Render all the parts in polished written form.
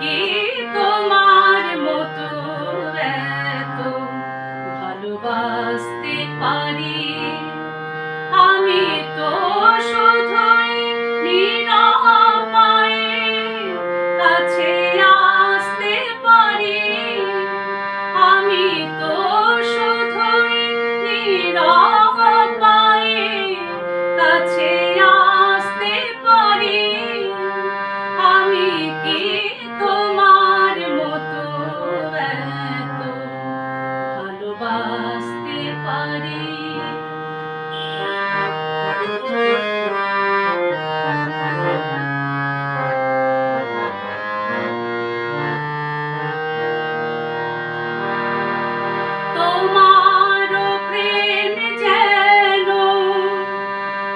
কি তোমার মতো এত ভালোবাসতে পারি? আমি তো শুধুই নিরাপায়ে কাছে আসতে পারি। আমি তো শুধুই নিরাপায়ে কাছে আসতে পারি। আমি কি তোমার মতো এত ভালোবাসতে পারি? তোমার প্রেম যেন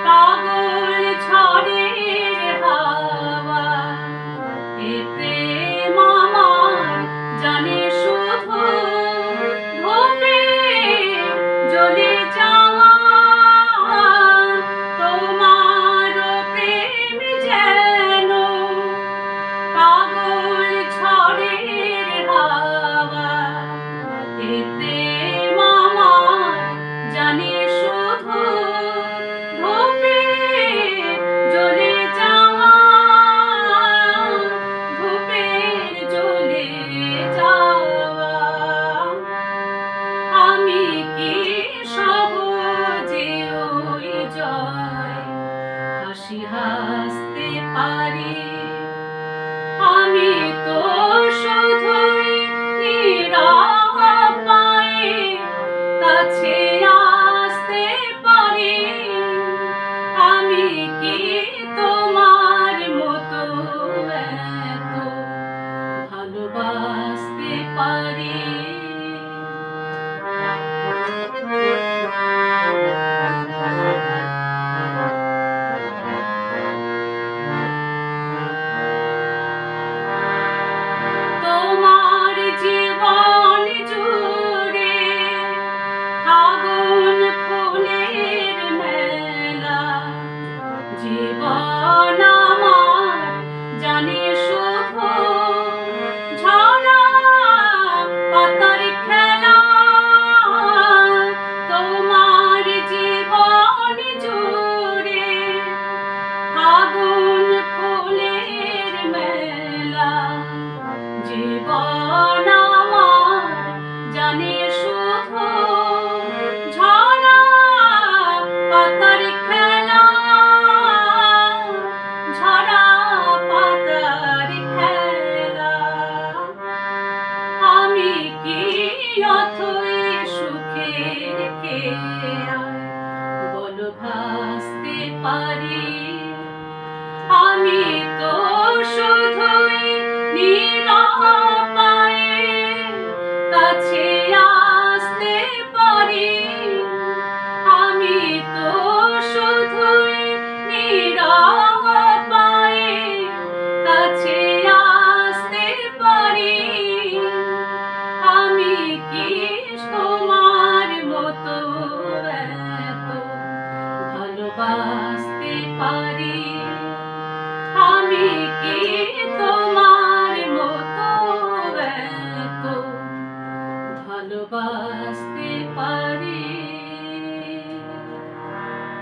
পাগল ঝড়ের হাওয়া। এ প্রেম আমার জানে শুধু ধূপে জ্বলে যাওয়া। তোমার প্রেম যেন পাগল ঝড়ের হাওয়া। এ প্রেম আমার জানে শুধু ধূপে জ্বলে যাওয়া। ধূপের জ্বলে যাওয়া। আমি কি সহজে ওই জয় হাসি হাসতে পারি? আমি তো শুধুই নিরাপায়ে কাছে আসতে পারি। আমি কি তোমার মতো এত ভালোবাসতে পারি? তোমার জীবন জুড়ে ফাগুন ফুলের মেলা। জীবন আমার জানে শুধু ঝরা পাতার খেলা। তোমার জীবন জুড়ে ফাগুন ফুলের মেলা। জীবন আমার জানে শুধু ঝরা পাতার খেলা। ঝরা পাতার খেলা। আমি কি অথই সুখের খেয়াল বলো ভাসতে পারি? আমি তো শুধুই